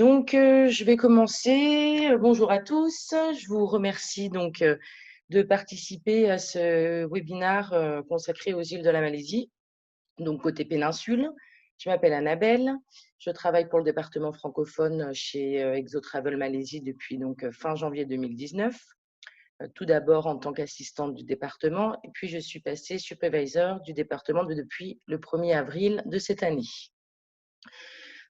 Je vais commencer. Bonjour à tous. Je vous remercie de participer à ce webinaire consacré aux îles de la Malaisie, donc côté péninsule. Je m'appelle Annabelle. Je travaille pour le département francophone chez Exotravel Malaisie depuis fin janvier 2019. Tout d'abord en tant qu'assistante du département, et puis je suis passée supervisor du département depuis le 1er avril de cette année.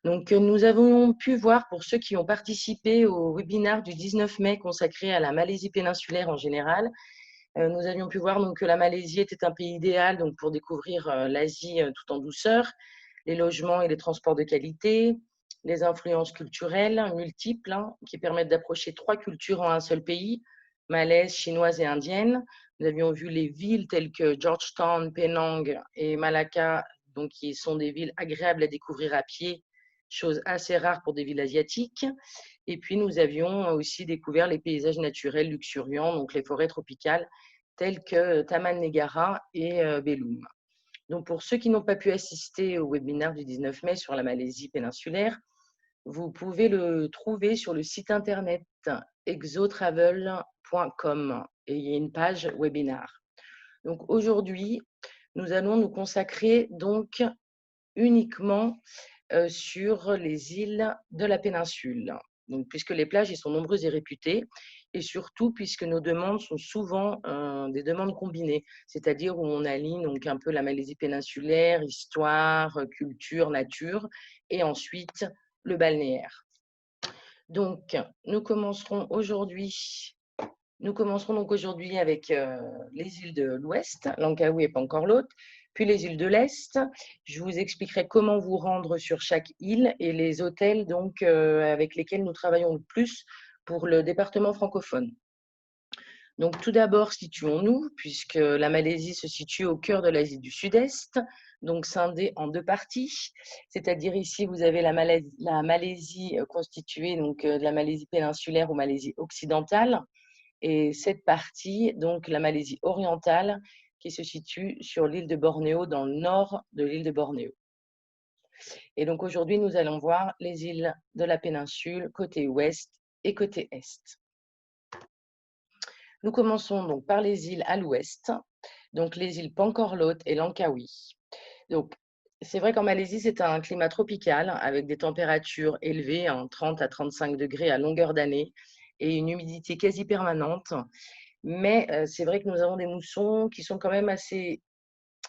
Nous avons pu voir, pour ceux qui ont participé au webinaire du 19 mai consacré à la Malaisie péninsulaire en général, nous avions pu voir que la Malaisie était un pays idéal pour découvrir l'Asie tout en douceur, les logements et les transports de qualité, les influences culturelles multiples qui permettent d'approcher 3 cultures en un seul pays, malaise, chinoise et indienne. Nous avions vu les villes telles que Georgetown, Penang et Malacca, qui sont des villes agréables à découvrir à pied, chose assez rare pour des villes asiatiques. Et puis, nous avions aussi découvert les paysages naturels luxuriants, donc les forêts tropicales, telles que Taman Negara et Belum. Donc, pour ceux qui n'ont pas pu assister au webinaire du 19 mai sur la Malaisie péninsulaire, vous pouvez le trouver sur le site internet exotravel.com et il y a une page webinaire. Donc, aujourd'hui, nous allons nous consacrer uniquement sur les îles de la péninsule. Donc, puisque les plages y sont nombreuses et réputées, et surtout puisque nos demandes sont souvent des demandes combinées, c'est-à-dire où on aligne un peu la Malaisie péninsulaire, histoire, culture, nature, et ensuite le balnéaire. Donc, nous commencerons donc aujourd'hui avec les îles de l'Ouest, Langkawi et Pancorlot, puis les îles de l'Est. Je vous expliquerai comment vous rendre sur chaque île et les hôtels avec lesquels nous travaillons le plus pour le département francophone. Donc, tout d'abord, situons-nous, puisque la Malaisie se situe au cœur de l'Asie du Sud-Est, donc scindée en 2 parties. C'est-à-dire ici, vous avez la Malaisie constituée de la Malaisie péninsulaire ou Malaisie occidentale, et cette partie, donc la Malaisie orientale, qui se situe sur l'île de Bornéo, dans le nord de l'île de Bornéo. Et donc aujourd'hui, nous allons voir les îles de la péninsule, côté ouest et côté est. Nous commençons donc par les îles à l'ouest, donc les îles Pancorlot et Langkawi. Donc, c'est vrai qu'en Malaisie, c'est un climat tropical avec des températures élevées, 30 à 35 degrés à longueur d'année, et une humidité quasi permanente. Mais c'est vrai que nous avons des moussons qui sont quand même assez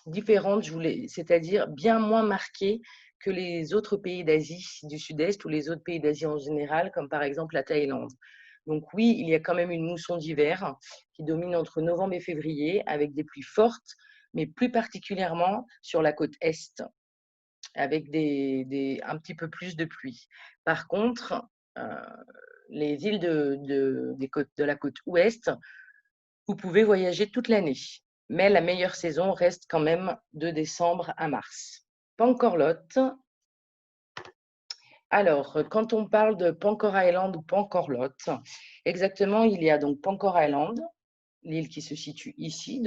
différentes, c'est-à-dire bien moins marquées que les autres pays d'Asie du Sud-Est ou les autres pays d'Asie en général, comme par exemple la Thaïlande. Donc oui, il y a quand même une mousson d'hiver qui domine entre novembre et février avec des pluies fortes, mais plus particulièrement sur la côte Est, avec un petit peu plus de pluie. Par contre, les îles de la côte Ouest, vous pouvez voyager toute l'année, mais la meilleure saison reste quand même de décembre à mars. Pancorlot. Alors, quand on parle de Pancor Island ou Pancorlot, exactement, il y a donc Pancor Island, l'île qui se situe ici,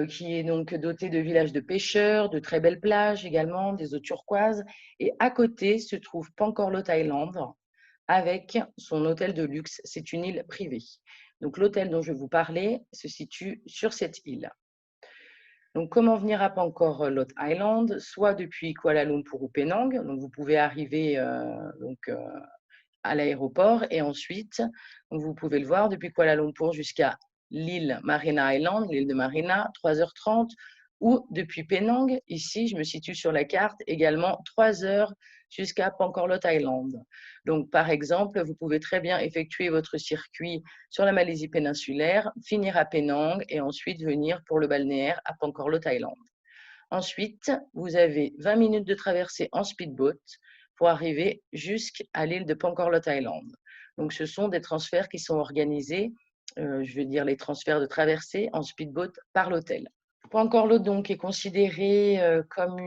qui est donc dotée de villages de pêcheurs, de très belles plages également, des eaux turquoises. Et à côté se trouve Pancorlot Island, avec son hôtel de luxe. C'est une île privée. Donc, l'hôtel dont je vous parlais se situe sur cette île. Donc, comment venir à Pancorlot Island? Soit depuis Kuala Lumpur ou Penang. Donc, vous pouvez arriver à l'aéroport et ensuite, vous pouvez le voir depuis Kuala Lumpur jusqu'à l'île Marina Island, l'île de Marina, 3h30, ou depuis Penang, ici, je me situe sur la carte, également 3 heures jusqu'à Pancorlot Island. Donc, par exemple, vous pouvez très bien effectuer votre circuit sur la Malaisie péninsulaire, finir à Penang et ensuite venir pour le balnéaire à Pancorlot Island. Ensuite, vous avez 20 minutes de traversée en speedboat pour arriver jusqu'à l'île de Pancorlot Island. Donc, ce sont des transferts qui sont organisés, je veux dire les transferts de traversée en speedboat par l'hôtel. Pancorlot donc est considéré comme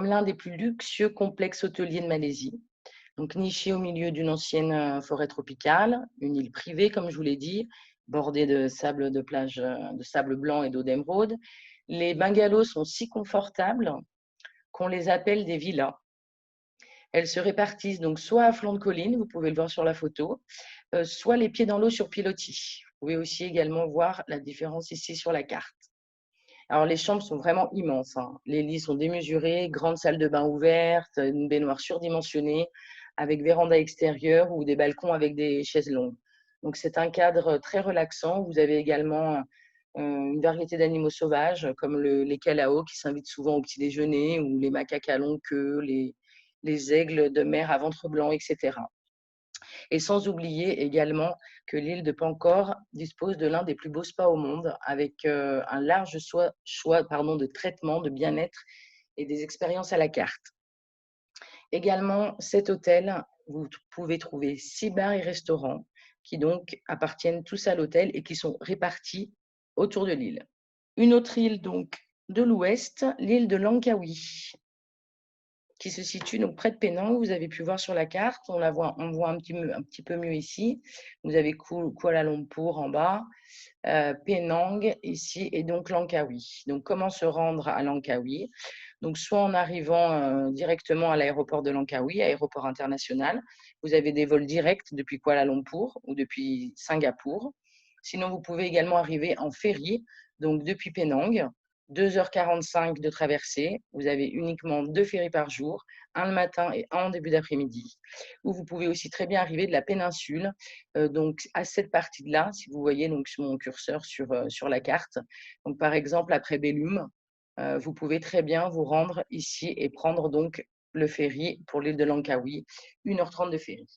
l'un des plus luxueux complexes hôteliers de Malaisie. Donc, niché au milieu d'une ancienne forêt tropicale, une île privée, comme je vous l'ai dit, bordée de sable de plage, de sable blanc et d'eau d'émeraude. Les bungalows sont si confortables qu'on les appelle des villas. Elles se répartissent donc soit à flanc de colline, vous pouvez le voir sur la photo, soit les pieds dans l'eau sur pilotis. Vous pouvez aussi également voir la différence ici sur la carte. Alors, les chambres sont vraiment immenses, hein. Les lits sont démesurés, grande salle de bain ouverte, une baignoire surdimensionnée, avec véranda extérieure ou des balcons avec des chaises longues. Donc, c'est un cadre très relaxant. Vous avez également une variété d'animaux sauvages, comme les calaos qui s'invitent souvent au petit déjeuner, ou les macaques à longue queue, les aigles de mer à ventre blanc, etc. Et sans oublier également que l'île de Pancor dispose de l'un des plus beaux spas au monde, avec un large choix de traitements, de bien-être et des expériences à la carte. Également, cet hôtel, vous pouvez trouver 6 bars et restaurants qui donc appartiennent tous à l'hôtel et qui sont répartis autour de l'île. Une autre île donc de l'ouest, l'île de Langkawi, qui se situe donc près de Penang. Vous avez pu voir sur la carte, on voit un petit peu mieux ici. Vous avez Kuala Lumpur en bas, Penang ici et donc Langkawi. Donc, comment se rendre à Langkawi? Donc, soit en arrivant directement à l'aéroport de Langkawi, aéroport international. Vous avez des vols directs depuis Kuala Lumpur ou depuis Singapour. Sinon, vous pouvez également arriver en ferry, donc depuis Penang. 2h45 de traversée. Vous avez uniquement 2 ferries par jour, un le matin et un en début d'après-midi. Ou vous pouvez aussi très bien arriver de la péninsule, donc à cette partie-là, si vous voyez donc mon curseur sur la carte. Donc par exemple, après Belum, vous pouvez très bien vous rendre ici et prendre donc le ferry pour l'île de Langkawi, 1h30 de ferry.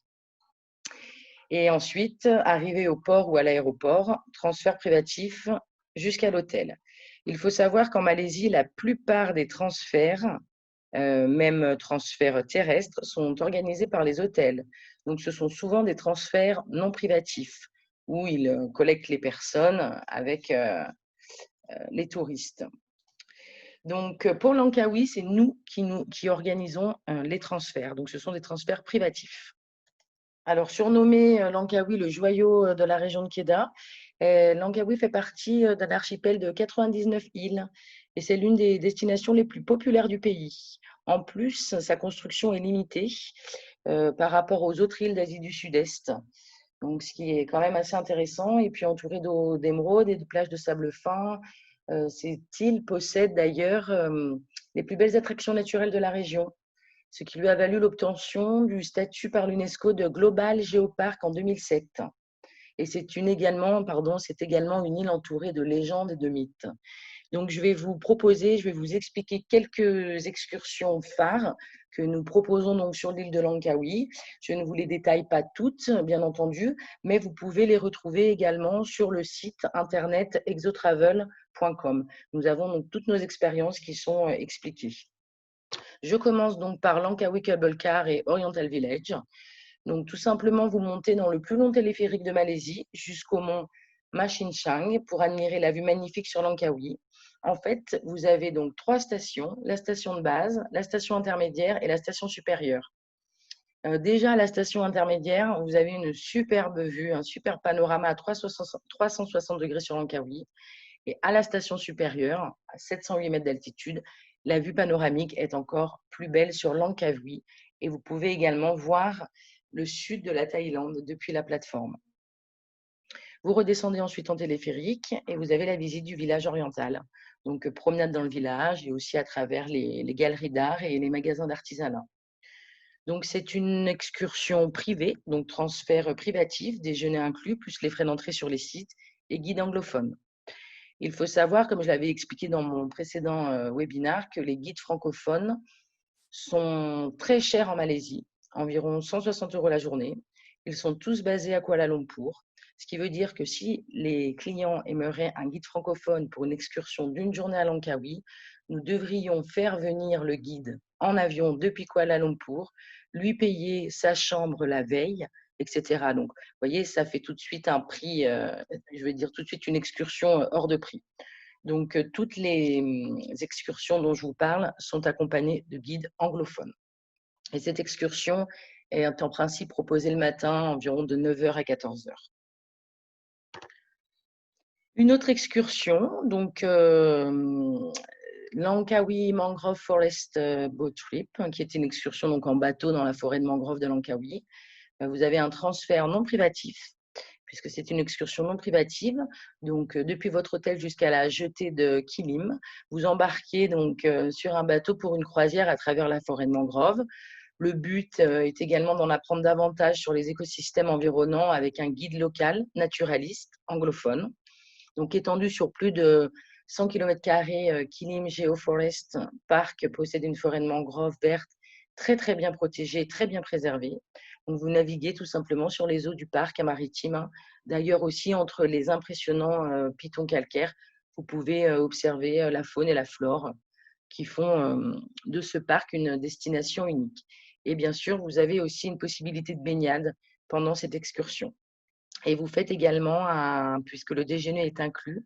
Et ensuite, arriver au port ou à l'aéroport, transfert privatif jusqu'à l'hôtel. Il faut savoir qu'en Malaisie, la plupart des transferts, même transferts terrestres, sont organisés par les hôtels. Donc, ce sont souvent des transferts non privatifs, où ils collectent les personnes avec les touristes. Donc, pour Langkawi, c'est nous qui organisons les transferts. Donc, ce sont des transferts privatifs. Alors, surnommé Langkawi le joyau de la région de Kedah, Langkawi fait partie d'un archipel de 99 îles et c'est l'une des destinations les plus populaires du pays. En plus, sa construction est limitée par rapport aux autres îles d'Asie du Sud-Est, donc ce qui est quand même assez intéressant. Et puis entouré d'eau d'émeraude et de plages de sable fin, cette île possède d'ailleurs les plus belles attractions naturelles de la région, ce qui lui a valu l'obtention du statut par l'UNESCO de Global Geopark en 2007. Et c'est également une île entourée de légendes et de mythes. Donc, je vais vous expliquer quelques excursions phares que nous proposons donc sur l'île de Langkawi. Je ne vous les détaille pas toutes, bien entendu, mais vous pouvez les retrouver également sur le site internet exotravel.com. Nous avons donc toutes nos expériences qui sont expliquées. Je commence donc par Langkawi Cable Car et Oriental Village. Donc, tout simplement, vous montez dans le plus long téléphérique de Malaisie jusqu'au mont Machinchang pour admirer la vue magnifique sur Langkawi. En fait, vous avez donc 3 stations, la station de base, la station intermédiaire et la station supérieure. Déjà, à la station intermédiaire, vous avez une superbe vue, un super panorama à 360 degrés sur Langkawi. Et à la station supérieure, à 708 mètres d'altitude, la vue panoramique est encore plus belle sur Langkawi et vous pouvez également voir le sud de la Thaïlande depuis la plateforme. Vous redescendez ensuite en téléphérique et vous avez la visite du village oriental. Donc, promenade dans le village et aussi à travers les galeries d'art et les magasins d'artisanat. Donc, c'est une excursion privée, donc transfert privatif, déjeuner inclus, plus les frais d'entrée sur les sites et guide anglophone. Il faut savoir, comme je l'avais expliqué dans mon précédent webinaire, que les guides francophones sont très chers en Malaisie, environ 160 € la journée. Ils sont tous basés à Kuala Lumpur, ce qui veut dire que si les clients aimeraient un guide francophone pour une excursion d'une journée à Langkawi, nous devrions faire venir le guide en avion depuis Kuala Lumpur, lui payer sa chambre la veille, etc. Donc, vous voyez, ça fait tout de suite un prix, je vais dire tout de suite une excursion hors de prix. Donc, toutes les excursions dont je vous parle sont accompagnées de guides anglophones. Et cette excursion est en principe proposée le matin, environ de 9h à 14h. Une autre excursion, donc Langkawi Mangrove Forest Boat Trip, qui est une excursion donc, en bateau dans la forêt de mangrove de Langkawi. Vous avez un transfert non privatif, puisque c'est une excursion non privative. Donc, depuis votre hôtel jusqu'à la jetée de Kilim, vous embarquez donc sur un bateau pour une croisière à travers la forêt de mangrove. Le but est également d'en apprendre davantage sur les écosystèmes environnants avec un guide local, naturaliste, anglophone. Donc, étendu sur plus de 100 km², Kilim Geoforest Park possède une forêt de mangrove verte très, très bien protégée, très bien préservée. Donc, vous naviguez tout simplement sur les eaux du parc maritime. D'ailleurs, aussi, entre les impressionnants pitons calcaires, vous pouvez observer la faune et la flore qui font de ce parc une destination unique. Et bien sûr, vous avez aussi une possibilité de baignade pendant cette excursion. Et vous faites également, puisque le déjeuner est inclus,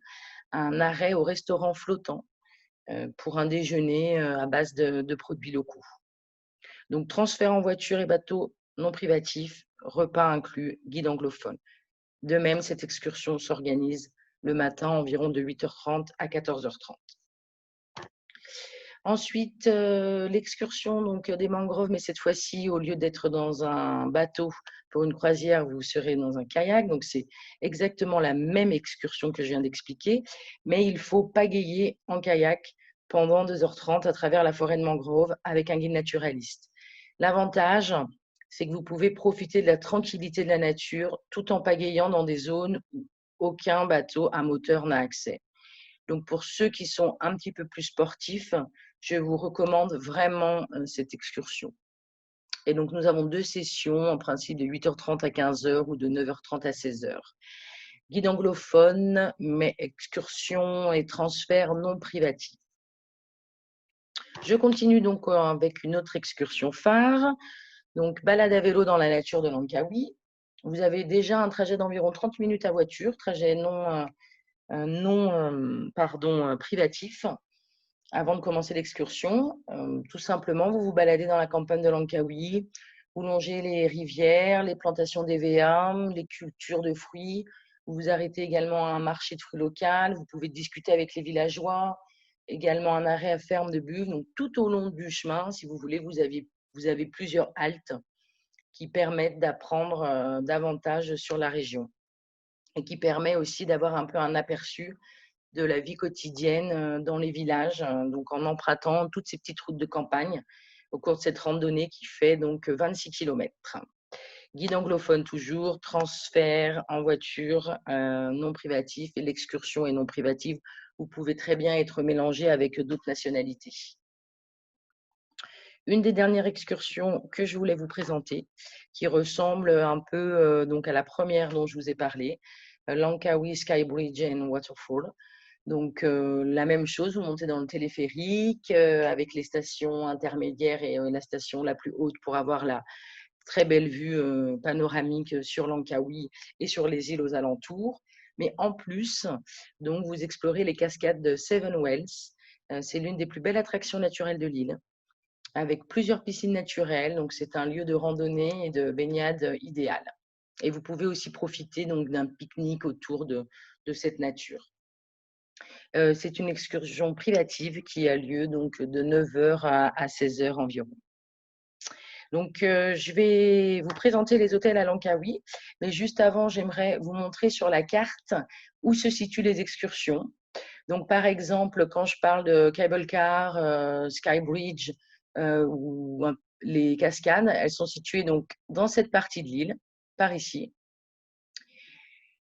un arrêt au restaurant flottant pour un déjeuner à base de produits locaux. Donc, transfert en voiture et bateau non privatif, repas inclus, guide anglophone. De même, cette excursion s'organise le matin environ de 8h30 à 14h30. Ensuite, l'excursion donc des mangroves, mais cette fois-ci, au lieu d'être dans un bateau pour une croisière, vous serez dans un kayak. Donc, c'est exactement la même excursion que je viens d'expliquer, mais il faut pagayer en kayak pendant 2h30 à travers la forêt de mangrove avec un guide naturaliste. L'avantage, c'est que vous pouvez profiter de la tranquillité de la nature tout en pagayant dans des zones où aucun bateau à moteur n'a accès. Donc, pour ceux qui sont un petit peu plus sportifs, je vous recommande vraiment cette excursion. Et donc, nous avons 2 sessions, en principe de 8h30 à 15h ou de 9h30 à 16h. Guide anglophone, mais excursion et transfert non privatif. Je continue donc avec une autre excursion phare. Donc, balade à vélo dans la nature de Langkawi. Vous avez déjà un trajet d'environ 30 minutes à voiture, trajet privatif, avant de commencer l'excursion. Tout simplement, vous vous baladez dans la campagne de Langkawi, vous longez les rivières, les plantations d'EVA, les cultures de fruits. Vous vous arrêtez également à un marché de fruits local. Vous pouvez discuter avec les villageois. Également un arrêt à ferme de buves. Donc, tout au long du chemin, si vous voulez, vous avez plusieurs haltes qui permettent d'apprendre davantage sur la région et qui permet aussi d'avoir un peu un aperçu de la vie quotidienne dans les villages, donc en empruntant toutes ces petites routes de campagne au cours de cette randonnée qui fait donc 26 km. Guide anglophone toujours, transfert en voiture non privatif et l'excursion est non privative. Vous pouvez très bien être mélangé avec d'autres nationalités. Une des dernières excursions que je voulais vous présenter, qui ressemble un peu donc à la première dont je vous ai parlé, Langkawi Skybridge and Waterfall. Donc, la même chose, vous montez dans le téléphérique avec les stations intermédiaires et la station la plus haute pour avoir la très belle vue panoramique sur Langkawi et sur les îles aux alentours. Mais en plus, donc, vous explorez les cascades de Seven Wells. C'est l'une des plus belles attractions naturelles de l'île, avec plusieurs piscines naturelles. Donc, c'est un lieu de randonnée et de baignade idéal. Et vous pouvez aussi profiter donc d'un pique-nique autour de cette nature. C'est une excursion privative qui a lieu donc de 9h à 16h environ. Donc, je vais vous présenter les hôtels à Langkawi, mais juste avant, j'aimerais vous montrer sur la carte où se situent les excursions. Donc, par exemple, quand je parle de cable car, Skybridge ou les cascades, elles sont situées donc dans cette partie de l'île, par ici.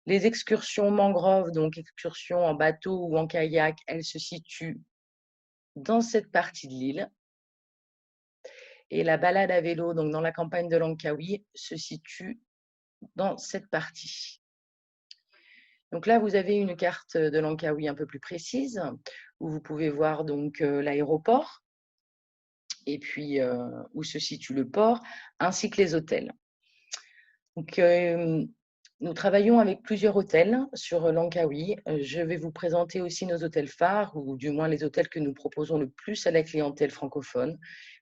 Les excursions mangroves, donc excursions en bateau ou en kayak, elles se situent dans cette partie de l'île. Et la balade à vélo, donc dans la campagne de Langkawi, se situe dans cette partie. Donc là, vous avez une carte de Langkawi un peu plus précise, où vous pouvez voir donc l'aéroport, et puis où se situe le port, ainsi que les hôtels. Donc, nous travaillons avec plusieurs hôtels sur Langkawi. Je vais vous présenter aussi nos hôtels phares, ou du moins les hôtels que nous proposons le plus à la clientèle francophone.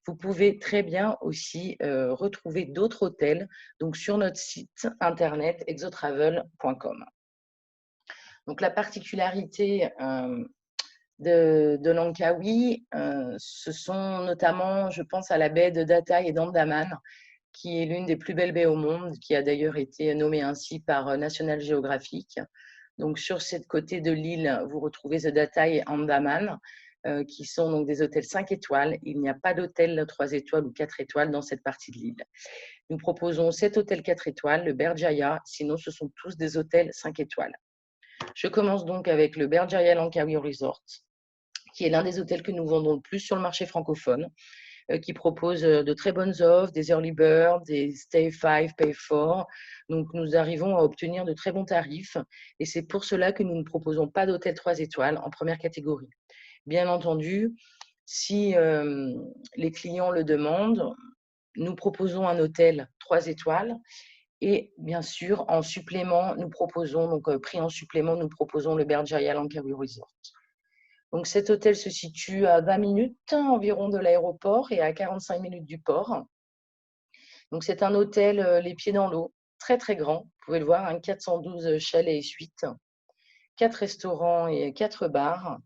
Vous pouvez très bien aussi retrouver d'autres hôtels donc sur notre site internet exotravel.com. Donc, la particularité de Langkawi, ce sont notamment, je pense à la baie de Datai et d'Andaman, qui est l'une des plus belles baies au monde, qui a d'ailleurs été nommée ainsi par National Geographic. Donc, sur cette côté de l'île, vous retrouvez The Datai et Andaman, qui sont donc des hôtels 5 étoiles. Il n'y a pas d'hôtel 3 étoiles ou 4 étoiles dans cette partie de l'île. Nous proposons 7 hôtels 4 étoiles, le Berjaya, sinon ce sont tous des hôtels 5 étoiles. Je commence donc avec le Berjaya Langkawi Resort, qui est l'un des hôtels que nous vendons le plus sur le marché francophone, qui propose de très bonnes offres, des early birds, des stay 5, pay 4. Donc, nous arrivons à obtenir de très bons tarifs et c'est pour cela que nous ne proposons pas d'hôtel 3 étoiles en première catégorie. Bien entendu, si les clients le demandent, nous proposons un hôtel 3 étoiles et bien sûr, en supplément, nous proposons, donc prix en supplément, nous proposons le Berjaya Langkawi Resort. Donc cet hôtel se situe à 20 minutes environ de l'aéroport et à 45 minutes du port. Donc c'est un hôtel les pieds dans l'eau, très très grand. Vous pouvez le voir, 412 chalets et suites, 4 restaurants et 4 bars.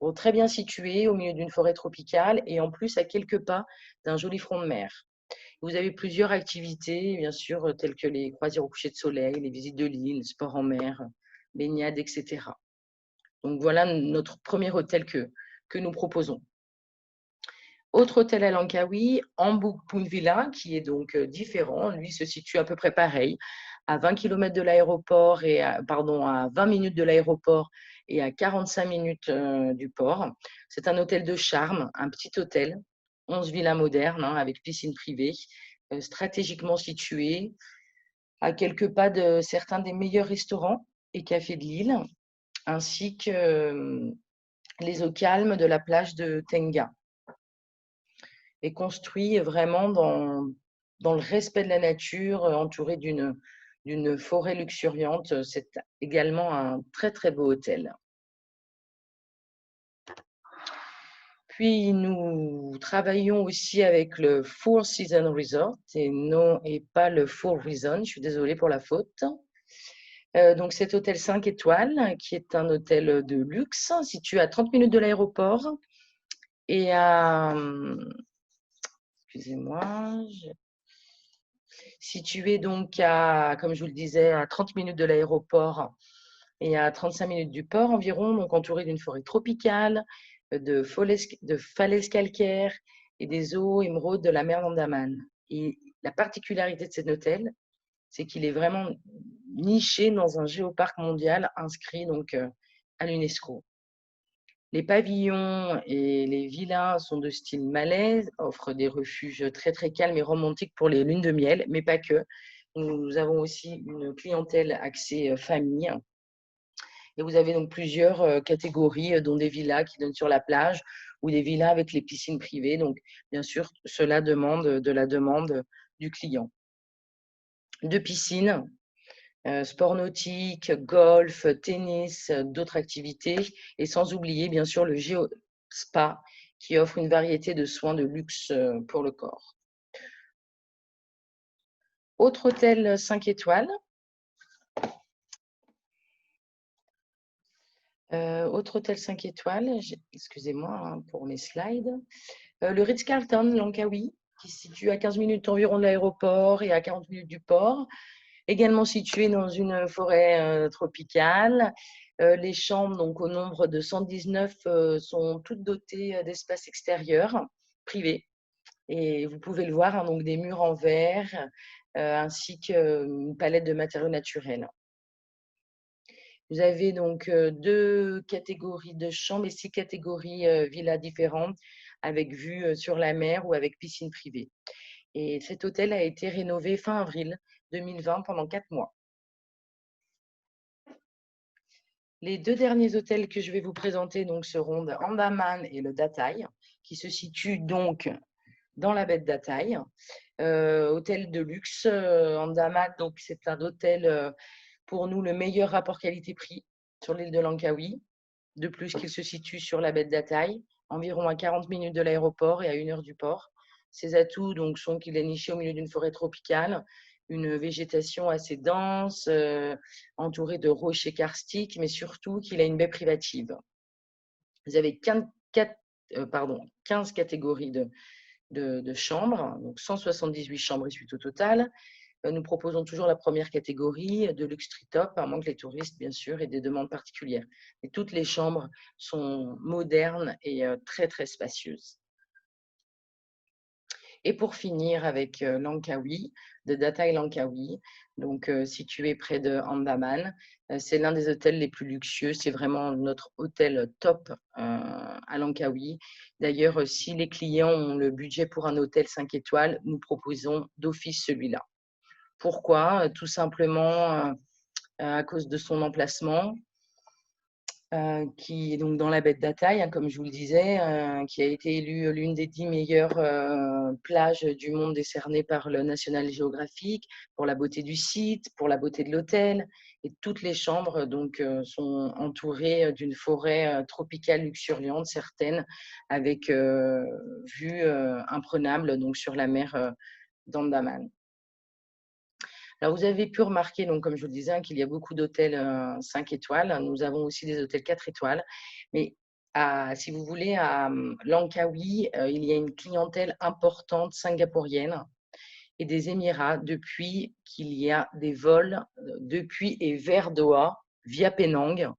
Bon, très bien situé au milieu d'une forêt tropicale et en plus à quelques pas d'un joli front de mer. Vous avez plusieurs activités, bien sûr, telles que les croisières au coucher de soleil, les visites de l'île, sport en mer, baignade, etc. Donc voilà notre premier hôtel que nous proposons. Autre hôtel à Langkawi, Ambuk Pool Villa, qui est donc différent. Lui se situe à peu près pareil, à 20 km de l'aéroport et à 20 minutes de l'aéroport et à 45 minutes du port. C'est un hôtel de charme, un petit hôtel, 11 villas modernes avec piscine privée, stratégiquement situé, à quelques pas de certains des meilleurs restaurants et cafés de l'île, ainsi que les eaux calmes de la plage de Tenga. Est construit vraiment dans le respect de la nature, entouré d'une forêt luxuriante. C'est également un très, très beau hôtel. Puis, nous travaillons aussi avec le Four Seasons Resort et pas le Four Seasons. Je suis désolée pour la faute. Donc, cet hôtel 5 étoiles, qui est un hôtel de luxe, situé à 30 minutes de l'aéroport et à, excusez-moi, situé donc à, comme je vous le disais, à 30 minutes de l'aéroport et à 35 minutes du port environ, donc entouré d'une forêt tropicale, de falaises calcaires et des eaux émeraudes de la mer d'Andaman. Et la particularité de cet hôtel, c'est qu'il est vraiment niché dans un géoparc mondial inscrit donc à l'UNESCO. Les pavillons et les villas sont de style malais, offrent des refuges très très calmes et romantiques pour les lunes de miel, mais pas que. Nous avons aussi une clientèle axée famille. Et vous avez donc plusieurs catégories, dont des villas qui donnent sur la plage ou des villas avec les piscines privées. Donc, bien sûr, cela demande de la demande du client. Deux piscines, sport nautique, golf, tennis, d'autres activités, et sans oublier bien sûr le Géospa qui offre une variété de soins de luxe pour le corps. Autre hôtel 5 étoiles. Autre hôtel 5 étoiles, excusez-moi pour mes slides. Le Ritz-Carlton Langkawi, qui se situe à 15 minutes environ de l'aéroport et à 40 minutes du port. Également situé dans une forêt tropicale. Les chambres, donc au nombre de 119, sont toutes dotées d'espaces extérieurs privés. Et vous pouvez le voir, donc des murs en verre, ainsi qu'une palette de matériaux naturels. Vous avez donc 2 catégories de chambres et 6 catégories villas différentes, avec vue sur la mer ou avec piscine privée. Et cet hôtel a été rénové fin avril 2020 pendant 4 mois. Les 2 derniers hôtels que je vais vous présenter donc, seront le Andaman et le Datai, qui se situent donc dans la baie de Datai. Hôtel de luxe, Andaman, donc c'est un hôtel, pour nous, le meilleur rapport qualité-prix sur l'île de Langkawi. De plus qu'il se situe sur la baie de Datai, environ à 40 minutes de l'aéroport et à 1 heure du port. Ses atouts donc, sont qu'il est niché au milieu d'une forêt tropicale, une végétation assez dense, entourée de rochers karstiques, mais surtout qu'il a une baie privative. Vous avez 15 catégories de chambres, donc 178 chambres et suites au total. Nous proposons toujours la première catégorie de luxe tri-top, à moins que les touristes, bien sûr, aient des demandes particulières. Et toutes les chambres sont modernes et très, très spacieuses. Et pour finir avec Langkawi, de Datai Langkawi, donc situé près de Andaman. C'est l'un des hôtels les plus luxueux. C'est vraiment notre hôtel top à Langkawi. D'ailleurs, si les clients ont le budget pour un hôtel 5 étoiles, nous proposons d'office celui-là. Pourquoi? Tout simplement à cause de son emplacement, qui est donc dans la baie de Datai, hein, comme je vous le disais, qui a été élue l'une des 10 meilleures plages du monde décernées par le National Geographic, pour la beauté du site, pour la beauté de l'hôtel. Et toutes les chambres donc, sont entourées d'une forêt tropicale luxuriante, certaines avec vue imprenable donc, sur la mer d'Andaman. Alors, vous avez pu remarquer, donc, comme je vous le disais, qu'il y a beaucoup d'hôtels 5 étoiles. Nous avons aussi des hôtels 4 étoiles. Mais si vous voulez, à Langkawi, il y a une clientèle importante singapourienne et des Émirats depuis qu'il y a des vols depuis et vers Doha via Penang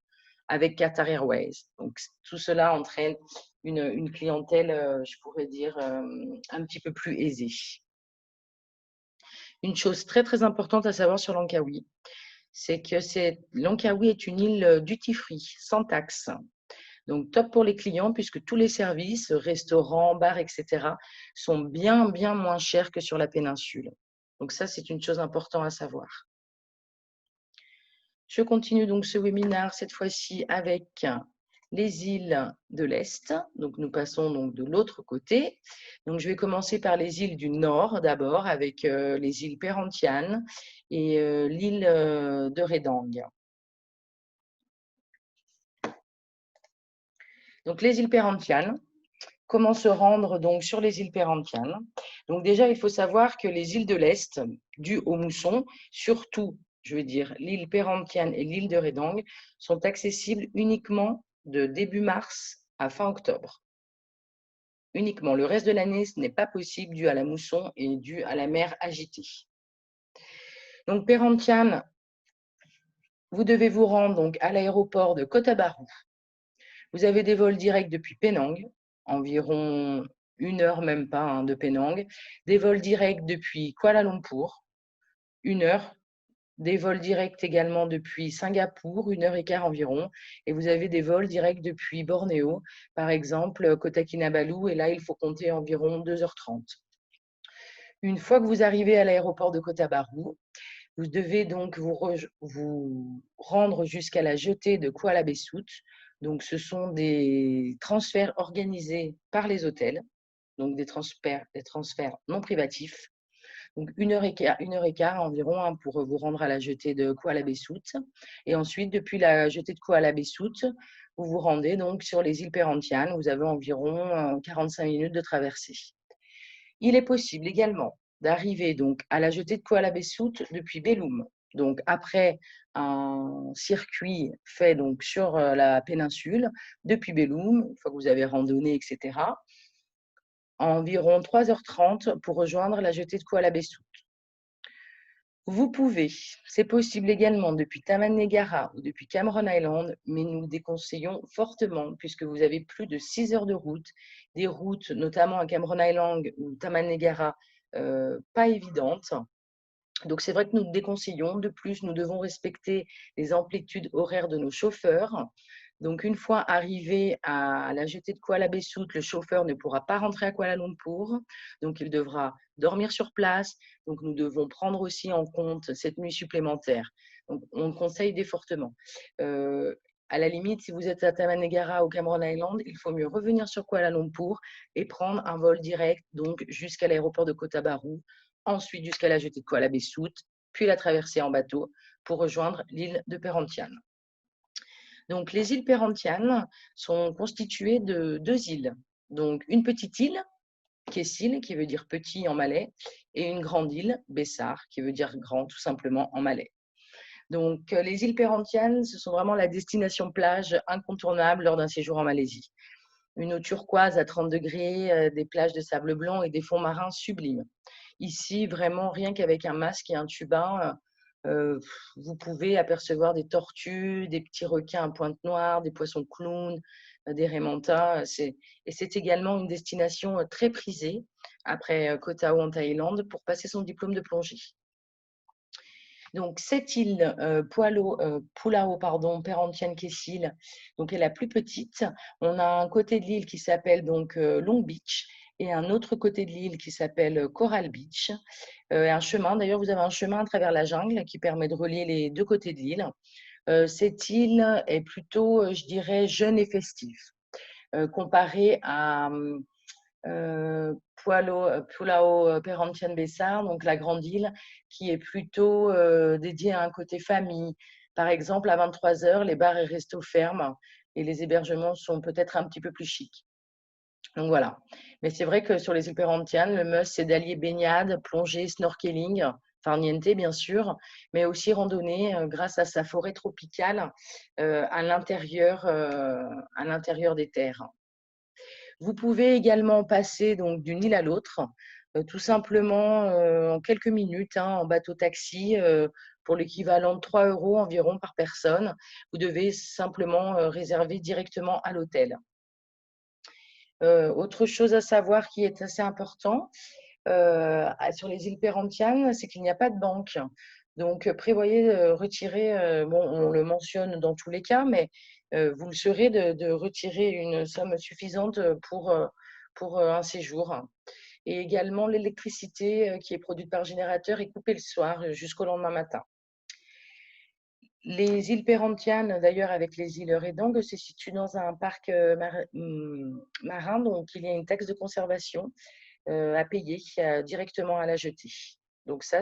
avec Qatar Airways. Donc, tout cela entraîne une clientèle, je pourrais dire, un petit peu plus aisée. Une chose très, très importante à savoir sur Langkawi, c'est que Langkawi est une île duty-free, sans taxe. Donc, top pour les clients, puisque tous les services, restaurants, bars, etc., sont bien, bien moins chers que sur la péninsule. Donc, ça, c'est une chose importante à savoir. Je continue donc ce webinaire, cette fois-ci, avec les îles de l'Est. Donc, nous passons donc de l'autre côté. Donc, je vais commencer par les îles du Nord d'abord, avec les îles Perhentian et l'île de Redang. Donc, les îles Perhentian. Comment se rendre donc sur les îles Perhentian? Donc, déjà, il faut savoir que les îles de l'Est, dues aux moussons, surtout, je veux dire, l'île Perhentian et l'île de Redang, sont accessibles uniquement de début mars à fin octobre. Uniquement. Le reste de l'année, ce n'est pas possible dû à la mousson et dû à la mer agitée. Donc, Perhentian, vous devez vous rendre donc à l'aéroport de Kota Bharu. Vous avez des vols directs depuis Penang, environ 1 heure, même pas, hein, de Penang. Des vols directs depuis Kuala Lumpur, 1 heure. Des vols directs également depuis Singapour, 1 h 15 environ. Et vous avez des vols directs depuis Bornéo, par exemple Kota Kinabalu, et là, il faut compter environ 2 h 30. Une fois que vous arrivez à l'aéroport de Kota Bharu, vous devez donc vous rendre jusqu'à la jetée de Kuala Besut. Donc, ce sont des transferts organisés par les hôtels, donc des transferts non privatifs. Donc, 1 h 15 environ hein, pour vous rendre à la jetée de Kuala Besut. Et ensuite, depuis la jetée de Kuala Besut, vous vous rendez donc sur les îles Perhentian. Vous avez environ 45 minutes de traversée. Il est possible également d'arriver donc à la jetée de Kuala Besut depuis Belum. Donc, après un circuit fait donc sur la péninsule, depuis Belum, une fois que vous avez randonné, etc., environ 3 h 30 pour rejoindre la jetée de Kuala Besut. Vous pouvez, c'est possible également depuis Taman Negara ou depuis Cameron Island, mais nous déconseillons fortement puisque vous avez plus de 6 heures de route, des routes notamment à Cameron Island ou Taman Negara pas évidentes. Donc c'est vrai que nous déconseillons. De plus, nous devons respecter les amplitudes horaires de nos chauffeurs. Donc, une fois arrivé à la jetée de Kuala Besut, le chauffeur ne pourra pas rentrer à Kuala Lumpur. Donc, il devra dormir sur place. Donc, nous devons prendre aussi en compte cette nuit supplémentaire. Donc, on conseille des fortement. À la limite, si vous êtes à Taman Negara ou Cameron Island, il faut mieux revenir sur Kuala Lumpur et prendre un vol direct donc jusqu'à l'aéroport de Kota Bharu, ensuite jusqu'à la jetée de Kuala Besut, puis la traversée en bateau pour rejoindre l'île de Perhentian. Donc, les îles Perhentian sont constituées de 2 îles. Donc, une petite île, Kessil, qui veut dire petit en malais, et une grande île, Bessar, qui veut dire grand tout simplement en malais. Donc, les îles Perhentianes, ce sont vraiment la destination plage incontournable lors d'un séjour en Malaisie. Une eau turquoise à 30 degrés, des plages de sable blanc et des fonds marins sublimes. Ici, vraiment, rien qu'avec un masque et un tuba, vous pouvez apercevoir des tortues, des petits requins à pointe noire, des poissons clowns, des raies mantas. Et c'est également une destination très prisée après Koh Tao en Thaïlande pour passer son diplôme de plongée. Donc, cette île, Pulao, pardon, Perhentian Kessil, donc est la plus petite. On a un côté de l'île qui s'appelle donc Long Beach et un autre côté de l'île qui s'appelle Coral Beach. Un chemin, d'ailleurs, vous avez un chemin à travers la jungle qui permet de relier les deux côtés de l'île. Cette île est plutôt, je dirais, jeune et festive, comparée à Pulao Perhentian Besar, donc la grande île, qui est plutôt dédiée à un côté famille. Par exemple, à 23 heures, les bars et restos ferment et les hébergements sont peut-être un petit peu plus chics. Donc voilà. Mais c'est vrai que sur les îles Perhentianes, le must, c'est d'allier baignade, plongée, snorkeling, farniente bien sûr, mais aussi randonnée grâce à sa forêt tropicale à l'intérieur des terres. Vous pouvez également passer donc d'une île à l'autre, tout simplement en quelques minutes, hein, en bateau-taxi, pour l'équivalent de 3 € environ par personne. Vous devez simplement réserver directement à l'hôtel. Autre chose à savoir qui est assez important sur les îles Perhentianes, c'est qu'il n'y a pas de banque. Donc, prévoyez retirer, bon, on le mentionne dans tous les cas, mais vous le serez de retirer une somme suffisante pour un séjour. Et également, l'électricité qui est produite par générateur est coupée le soir jusqu'au lendemain matin. Les îles Perhentianes, d'ailleurs, avec les îles Redang, se situent dans un parc marin, donc il y a une taxe de conservation à payer directement à la jetée. Donc ça,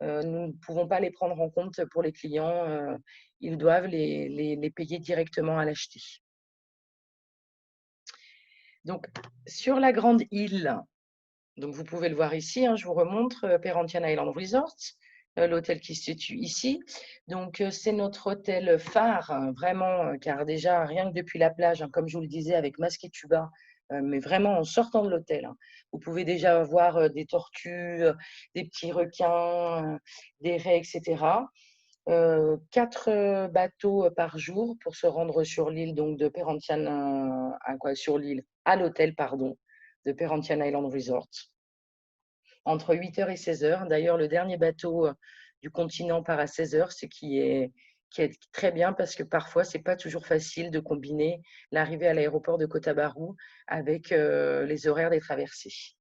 nous ne pouvons pas les prendre en compte pour les clients, ils doivent les payer directement à l'acheter. Donc, sur la grande île, donc vous pouvez le voir ici, hein, je vous remontre, Perhentian Island Resort, l'hôtel qui se situe ici. Donc, c'est notre hôtel phare, hein, vraiment, car déjà, rien que depuis la plage, hein, comme je vous le disais, avec masque et tuba, mais vraiment en sortant de l'hôtel, hein, vous pouvez déjà voir des tortues, des petits requins, des raies, etc. 4 bateaux par jour pour se rendre sur l'île donc de Perhentian, sur l'île, à l'hôtel, pardon, de Perhentian Island Resort, entre 8 h et 16 h. D'ailleurs, le dernier bateau du continent part à 16 h, ce qui est très bien parce que parfois, ce n'est pas toujours facile de combiner l'arrivée à l'aéroport de Kota Bharu avec les horaires des traversées.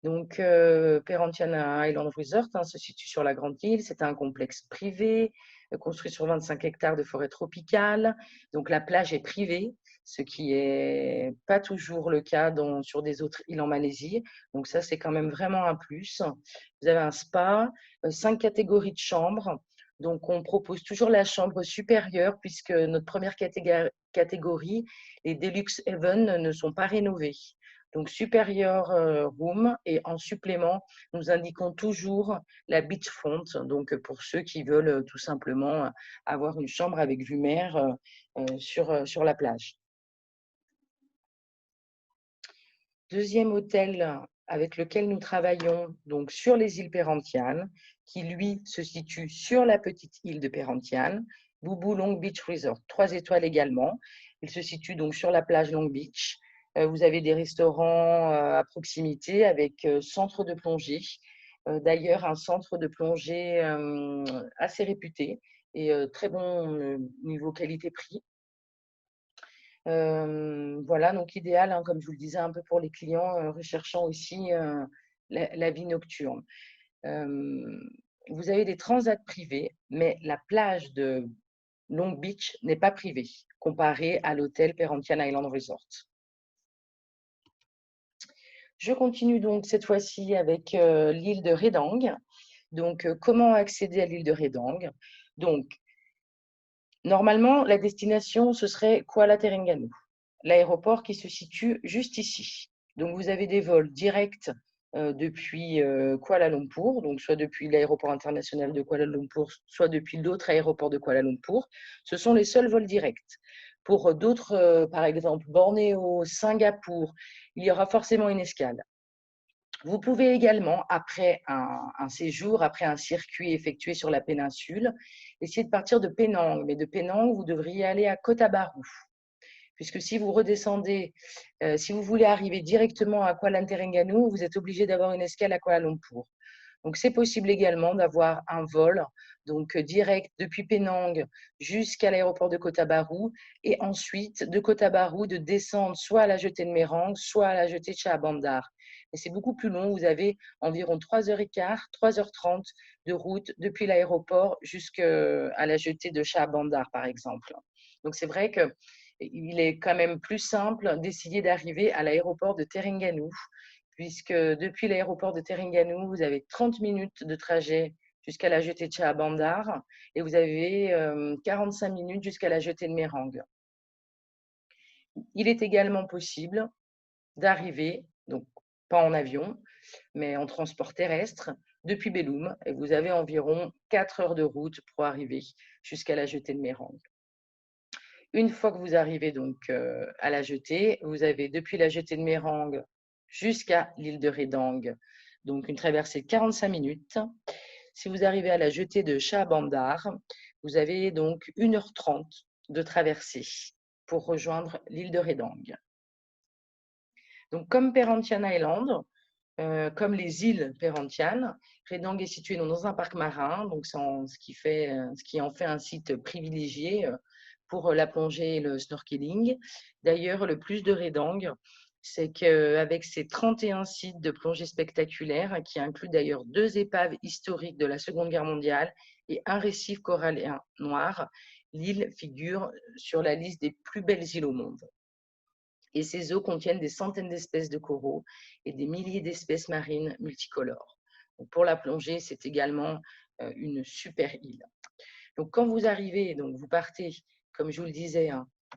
Donc, Perhentian Island Resort se situe sur la Grande Île. C'est un complexe privé construit sur 25 hectares de forêt tropicale. Donc, la plage est privée, ce qui n'est pas toujours le cas sur des autres îles en Malaisie. Donc, ça, c'est quand même vraiment un plus. Vous avez un spa, 5 catégories de chambres. Donc, on propose toujours la chambre supérieure puisque notre première catégorie, les Deluxe Heaven, ne sont pas rénovées. Donc, supérieur room, et en supplément, nous indiquons toujours la beachfront. Donc, pour ceux qui veulent tout simplement avoir une chambre avec vue mer sur la plage. Deuxième hôtel avec lequel nous travaillons donc sur les îles Perhentianes, qui lui se situe sur la petite île de Perhentian, Bubu Long Beach Resort, 3 étoiles également. Il se situe donc sur la plage Long Beach. Vous avez des restaurants à proximité avec centre de plongée. D'ailleurs, un centre de plongée assez réputé et très bon niveau qualité-prix. Voilà, donc idéal, hein, comme je vous le disais, un peu pour les clients recherchant aussi la vie nocturne. Vous avez des transats privés, mais la plage de Long Beach n'est pas privée, comparée à l'hôtel Perhentian Island Resort. Je continue donc cette fois-ci avec l'île de Redang. Donc, comment accéder à l'île de Redang? Donc, normalement, la destination, ce serait Kuala Terengganu, l'aéroport qui se situe juste ici. Donc, vous avez des vols directs depuis Kuala Lumpur, donc soit depuis l'aéroport international de Kuala Lumpur, soit depuis d'autres aéroports de Kuala Lumpur. Ce sont les seuls vols directs. Pour d'autres, par exemple Bornéo, Singapour, il y aura forcément une escale. Vous pouvez également, après un séjour, après un circuit effectué sur la péninsule, essayer de partir de Penang. Mais de Penang, vous devriez aller à Kota Bharu. Puisque si vous redescendez, si vous voulez arriver directement à Kuala Terengganu, vous êtes obligé d'avoir une escale à Kuala Lumpur. Donc, c'est possible également d'avoir un vol donc direct depuis Penang jusqu'à l'aéroport de Kota Bharu et ensuite de Kota Bharu de descendre soit à la jetée de Merang, soit à la jetée de Shah Bandar. Et c'est beaucoup plus long. Vous avez environ 3h15, 3h30 de route depuis l'aéroport jusqu'à la jetée de Shah Bandar, par exemple. Donc, c'est vrai que il est quand même plus simple d'essayer d'arriver à l'aéroport de Terengganu, puisque depuis l'aéroport de Terengganu, vous avez 30 minutes de trajet jusqu'à la jetée de Shah Bandar et vous avez 45 minutes jusqu'à la jetée de Merang. Il est également possible d'arriver, donc pas en avion, mais en transport terrestre, depuis Belum, et vous avez environ 4 heures de route pour arriver jusqu'à la jetée de Merang. Une fois que vous arrivez donc à la jetée, vous avez depuis la jetée de Merang jusqu'à l'île de Redang, donc une traversée de 45 minutes. Si vous arrivez à la jetée de Shah Bandar, vous avez donc 1h30 de traversée pour rejoindre l'île de Redang. Donc comme Perhentian Island, comme les îles Perhentian, Redang est situé dans un parc marin, donc ce qui en fait un site privilégié pour la plongée et le snorkeling. D'ailleurs, le plus de Redang, c'est qu'avec ses 31 sites de plongée spectaculaires, qui incluent d'ailleurs 2 épaves historiques de la Seconde Guerre mondiale et un récif corallien noir, l'île figure sur la liste des plus belles îles au monde. Et ces eaux contiennent des centaines d'espèces de coraux et des milliers d'espèces marines multicolores. Donc pour la plongée, c'est également une super île. Donc quand vous arrivez, donc vous partez, comme je vous le disais,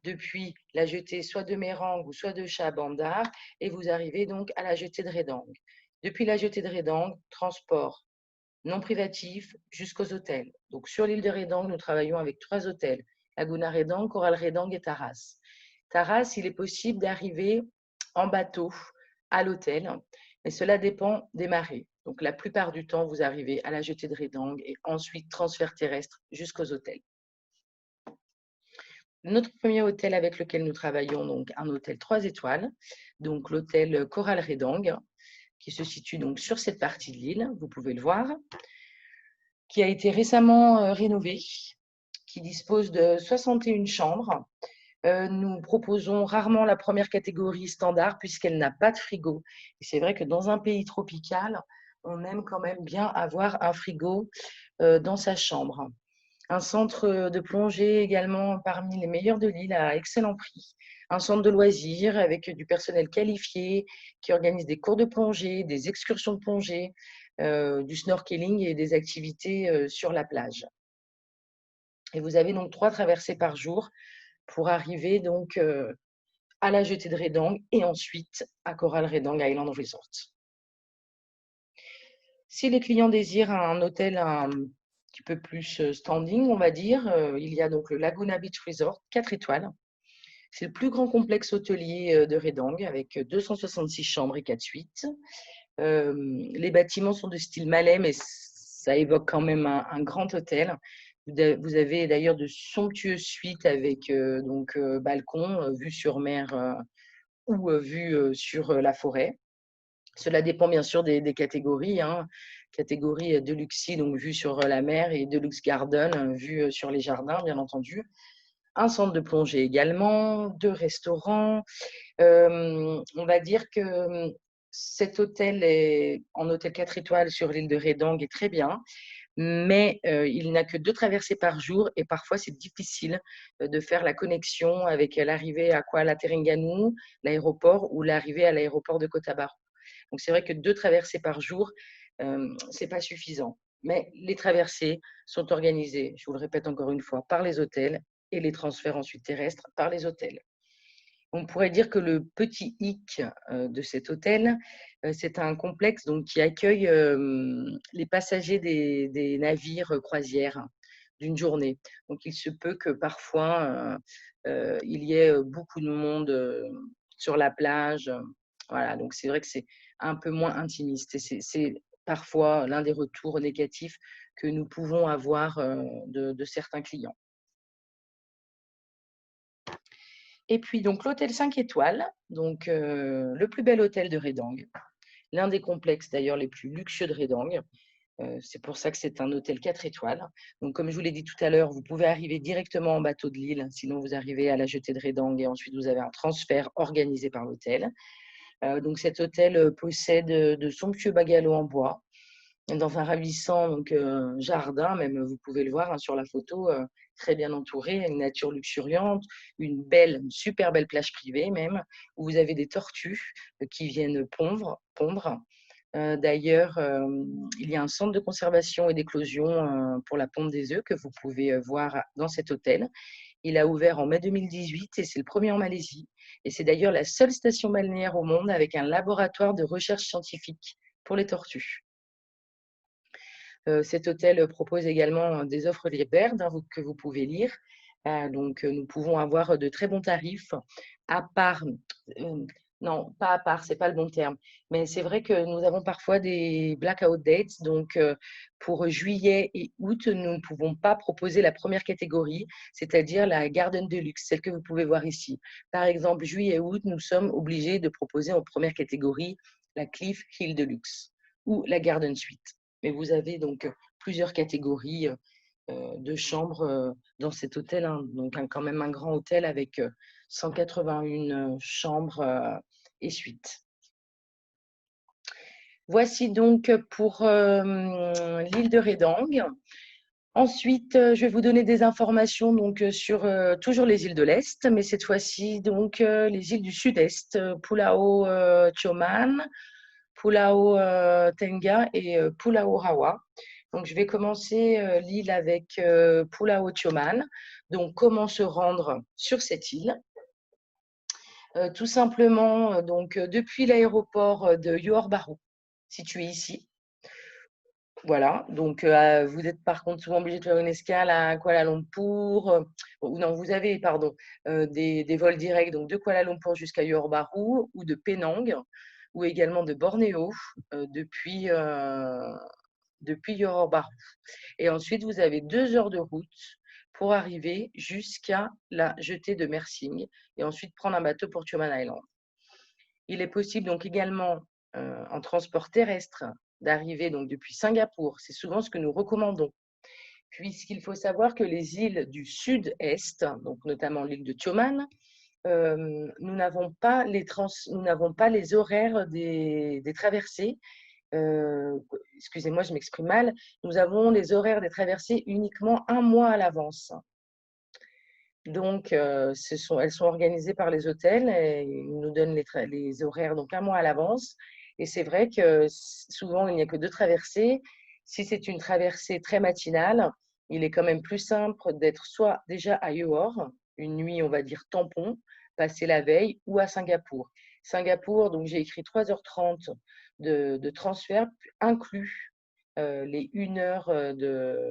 depuis la jetée soit de Merang ou soit de Shah Bandar, et vous arrivez donc à la jetée de Redang. Depuis la jetée de Redang, transport non privatif jusqu'aux hôtels. Donc sur l'île de Redang, nous travaillons avec 3 hôtels, Laguna Redang, Coral Redang et Taras. Taras, il est possible d'arriver en bateau à l'hôtel, mais cela dépend des marées. Donc la plupart du temps, vous arrivez à la jetée de Redang et ensuite transfert terrestre jusqu'aux hôtels. Notre premier hôtel avec lequel nous travaillons, donc un hôtel 3 étoiles, donc l'hôtel Coral Redang, qui se situe donc sur cette partie de l'île, vous pouvez le voir, qui a été récemment rénové, qui dispose de 61 chambres. Nous proposons rarement la première catégorie standard puisqu'elle n'a pas de frigo. Et c'est vrai que dans un pays tropical, on aime quand même bien avoir un frigo dans sa chambre. Un centre de plongée également parmi les meilleurs de l'île à excellent prix. Un centre de loisirs avec du personnel qualifié qui organise des cours de plongée, des excursions de plongée, du snorkeling et des activités sur la plage. Et vous avez donc 3 traversées par jour pour arriver donc à la jetée de Redang et ensuite à Coral Redang Island Resort. Si les clients désirent un hôtel un petit peu plus standing, on va dire, il y a donc le Laguna Beach Resort, 4 étoiles. C'est le plus grand complexe hôtelier de Redang avec 266 chambres et 4 suites. Les bâtiments sont de style malais, mais ça évoque quand même un grand hôtel. Vous avez d'ailleurs de somptueuses suites avec balcon, vue sur mer ou vue sur la forêt. Cela dépend bien sûr des catégories. Catégorie Deluxe, donc vue sur la mer, et Deluxe Garden, vue sur les jardins, bien entendu. Un centre de plongée également, 2 restaurants. On va dire que cet hôtel est en hôtel 4 étoiles sur l'île de Redang est très bien, mais il n'a que 2 traversées par jour et parfois c'est difficile de faire la connexion avec l'arrivée à Kuala Terengganu, l'aéroport, ou l'arrivée à l'aéroport de Kota Bharu. Donc c'est vrai que 2 traversées par jour, c'est pas suffisant. Mais les traversées sont organisées, je vous le répète encore une fois, par les hôtels et les transferts ensuite terrestres par les hôtels. On pourrait dire que le petit hic de cet hôtel, c'est un complexe donc, qui accueille les passagers des navires croisières d'une journée. Donc, il se peut que parfois, il y ait beaucoup de monde sur la plage. Voilà, donc c'est vrai que c'est un peu moins intimiste. Et c'est parfois l'un des retours négatifs que nous pouvons avoir de certains clients. Et puis donc l'hôtel 5 étoiles, donc le plus bel hôtel de Redang, l'un des complexes d'ailleurs les plus luxueux de Redang. C'est pour ça que c'est un hôtel 4 étoiles. Donc comme je vous l'ai dit tout à l'heure, vous pouvez arriver directement en bateau de Lille, sinon vous arrivez à la jetée de Redang et ensuite vous avez un transfert organisé par l'hôtel. Donc cet hôtel possède de somptueux bungalows en bois, dans un ravissant donc, jardin, même vous pouvez le voir hein, sur la photo, très bien entouré, une nature luxuriante, une super belle plage privée même, où vous avez des tortues qui viennent pondre. D'ailleurs, il y a un centre de conservation et d'éclosion pour la ponte des œufs que vous pouvez voir dans cet hôtel. Il a ouvert en mai 2018 et c'est le premier en Malaisie. Et c'est d'ailleurs la seule station balnéaire au monde avec un laboratoire de recherche scientifique pour les tortues. Cet hôtel propose également des offres l'hiver que vous pouvez lire. Donc, nous pouvons avoir de très bons tarifs, à part, non, pas à part, c'est pas le bon terme, mais c'est vrai que nous avons parfois des blackout dates. Donc, pour juillet et août, nous ne pouvons pas proposer la première catégorie, c'est-à-dire la Garden Deluxe, celle que vous pouvez voir ici. Par exemple, juillet et août, nous sommes obligés de proposer en première catégorie la Cliff Hill Deluxe ou la Garden Suite. Mais vous avez donc plusieurs catégories de chambres dans cet hôtel, hein. Donc quand même un grand hôtel avec 181 chambres et suites. Voici donc pour l'île de Redang. Ensuite, je vais vous donner des informations donc, sur toujours les îles de l'Est, mais cette fois-ci donc les îles du Sud-Est, Pulau Tioman, Pulau Tenga et Pulau Rawa. Donc, je vais commencer l'île avec Pulau Tioman. Donc, comment se rendre sur cette île? Tout simplement, donc, depuis l'aéroport de Johor Bahru, situé ici. Voilà, donc vous êtes par contre souvent obligé de faire une escale à Kuala Lumpur. Non, vous avez, pardon, des vols directs donc, de Kuala Lumpur jusqu'à Johor Bahru ou de Penang ou également de Bornéo depuis Johor Bahru. Et ensuite, vous avez 2 heures de route pour arriver jusqu'à la jetée de Mersing et ensuite prendre un bateau pour Tioman Island. Il est possible donc également en transport terrestre d'arriver donc depuis Singapour. C'est souvent ce que nous recommandons, puisqu'il faut savoir que les îles du sud-est, donc notamment l'île de Tioman, nous n'avons pas les horaires des traversées. Excusez-moi, je m'exprime mal. Nous avons les horaires des traversées uniquement un mois à l'avance. Donc, elles sont organisées par les hôtels et ils nous donnent les horaires donc un mois à l'avance. Et c'est vrai que souvent, il n'y a que 2 traversées. Si c'est une traversée très matinale, il est quand même plus simple d'être soit déjà à Johor, une nuit, on va dire tampon, passer la veille, ou à Singapour. Singapour, donc j'ai écrit 3h30 de transfert, inclus les 1 heure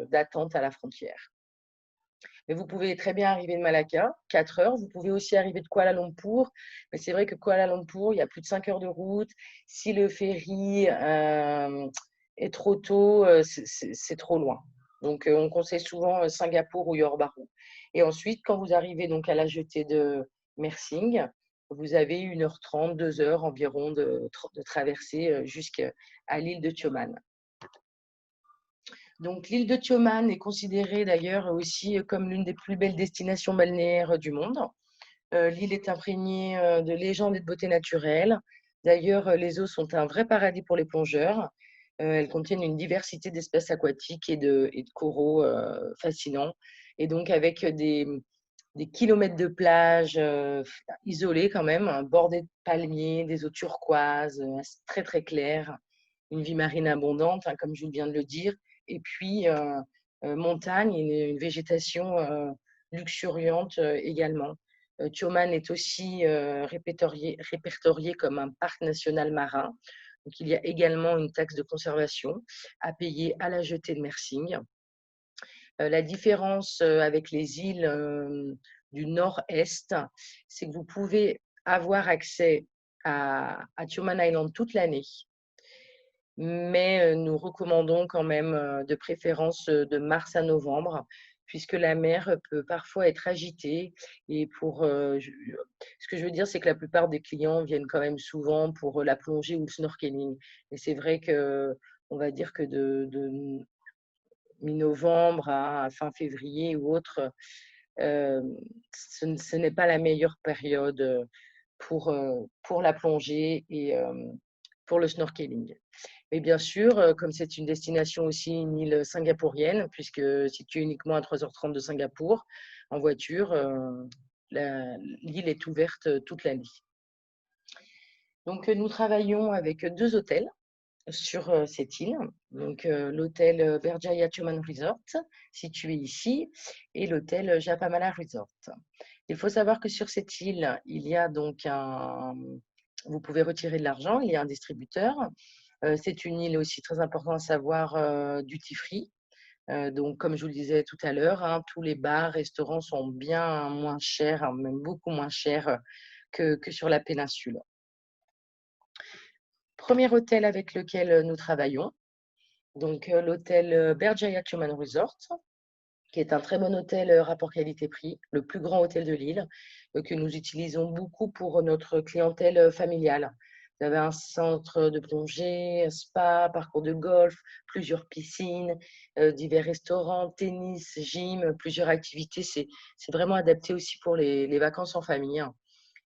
d'attente à la frontière. Mais vous pouvez très bien arriver de Malacca, 4 heures. Vous pouvez aussi arriver de Kuala Lumpur. Mais c'est vrai que Kuala Lumpur, il y a plus de 5 heures de route. Si le ferry est trop tôt, c'est trop loin. Donc, on conseille souvent Singapour ou Johor Bahru. Et ensuite, quand vous arrivez donc à la jetée de Mersing, vous avez 1h30, 2 heures environ de traversée jusqu'à l'île de Tioman. Donc, l'île de Tioman est considérée d'ailleurs aussi comme l'une des plus belles destinations balnéaires du monde. L'île est imprégnée de légendes et de beauté naturelle. D'ailleurs, les eaux sont un vrai paradis pour les plongeurs. Elles contiennent une diversité d'espèces aquatiques et de coraux fascinants. Et donc, avec des kilomètres de plage isolées quand même, bordées de palmiers, des eaux turquoises, très très claires, une vie marine abondante, hein, comme je viens de le dire, et puis montagne et une végétation luxuriante également. Tioman est aussi répertorié comme un parc national marin. Donc, il y a également une taxe de conservation à payer à la jetée de Mersing. La différence avec les îles du nord-est, c'est que vous pouvez avoir accès à Tioman Island toute l'année, mais nous recommandons quand même de préférence de mars à novembre, puisque la mer peut parfois être agitée. Et ce que je veux dire, c'est que la plupart des clients viennent quand même souvent pour la plongée ou le snorkeling. Et c'est vrai que, on va dire que de mi-novembre à fin février ou autre, ce n'est pas la meilleure période pour la plongée et pour le snorkeling. Mais bien sûr, comme c'est une destination aussi, une île singapourienne, puisque située uniquement à 3h30 de Singapour, en voiture, l'île est ouverte toute l'année. Donc, nous travaillons avec 2 hôtels sur cette île. Donc, l'hôtel Berjaya Tioman Resort, situé ici, et l'hôtel Japamala Resort. Il faut savoir que sur cette île, il y a donc vous pouvez retirer de l'argent, il y a un distributeur. C'est une île aussi très important à savoir, duty free. Donc, comme je vous le disais tout à l'heure, hein, tous les bars, restaurants sont bien moins chers, hein, même beaucoup moins chers que sur la péninsule. Premier hôtel avec lequel nous travaillons, donc l'hôtel Berjaya Tioman Resort, qui est un très bon hôtel rapport qualité-prix, le plus grand hôtel de l'île, que nous utilisons beaucoup pour notre clientèle familiale. Vous avez un centre de plongée, un spa, parcours de golf, plusieurs piscines, divers restaurants, tennis, gym, plusieurs activités. C'est vraiment adapté aussi pour les vacances en famille, hein.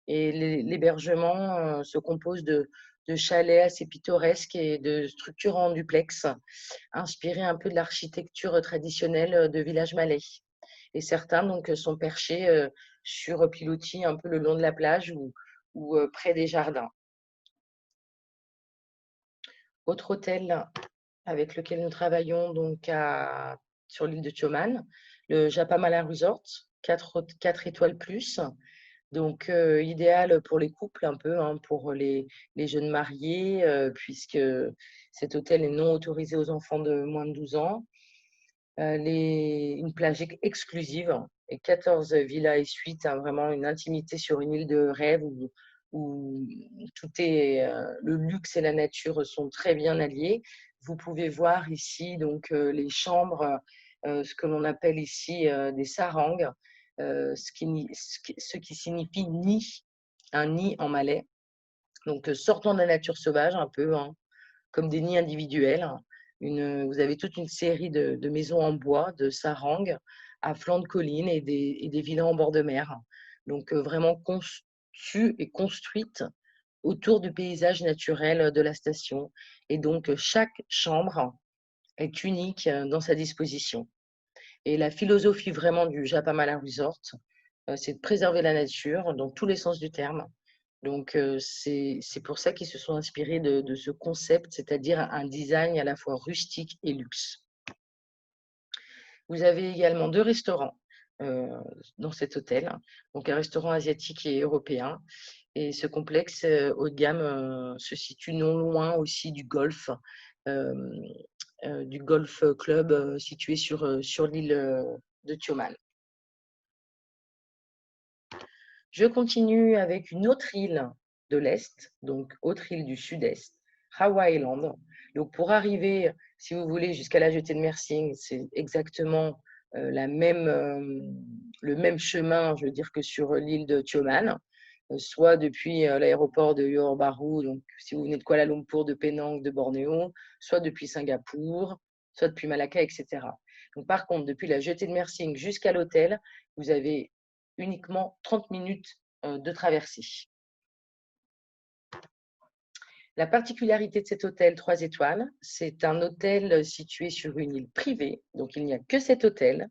Et l'hébergement se compose de chalets assez pittoresques et de structures en duplex, inspirées un peu de l'architecture traditionnelle de village malais. Et certains donc sont perchés sur pilotis un peu le long de la plage ou près des jardins. Autre hôtel avec lequel nous travaillons donc sur l'île de Tioman, le Japamala Resort, 4 étoiles plus. Donc, idéal pour les couples un peu, hein, pour les jeunes mariés, puisque cet hôtel est non autorisé aux enfants de moins de 12 ans. Une plage exclusive et 14 villas et suites, hein, vraiment une intimité sur une île de rêve où tout est, le luxe et la nature sont très bien alliés. Vous pouvez voir ici donc les chambres, ce que l'on appelle ici des sarangs, ce qui signifie nid, un nid en malais. Donc, sortant de la nature sauvage un peu, hein, comme des nids individuels. Vous avez toute une série de maisons en bois, de sarangs, à flanc de collines et des villas en bord de mer. Donc, vraiment conçues et construites autour du paysage naturel de la station. Et donc, chaque chambre est unique dans sa disposition. Et la philosophie vraiment du Japamala Resort, c'est de préserver la nature dans tous les sens du terme. Donc, c'est pour ça qu'ils se sont inspirés de ce concept, c'est-à-dire un design à la fois rustique et luxe. Vous avez également 2 restaurants dans cet hôtel, donc un restaurant asiatique et européen. Et ce complexe haut de gamme se situe non loin aussi du golf club situé sur l'île de Tioman. Je continue avec une autre île de l'Est, donc autre île du Sud-Est, Hawaii Island. Donc pour arriver, si vous voulez, jusqu'à la jetée de Mersing, c'est exactement le même chemin, je veux dire, que sur l'île de Tioman, soit depuis l'aéroport de Johor Bahru, donc si vous venez de Kuala Lumpur, de Penang, de Bornéo, soit depuis Singapour, soit depuis Malacca, etc. Donc par contre, depuis la jetée de Mersing jusqu'à l'hôtel, vous avez uniquement 30 minutes de traversée. La particularité de cet hôtel 3 étoiles, c'est un hôtel situé sur une île privée, donc il n'y a que cet hôtel.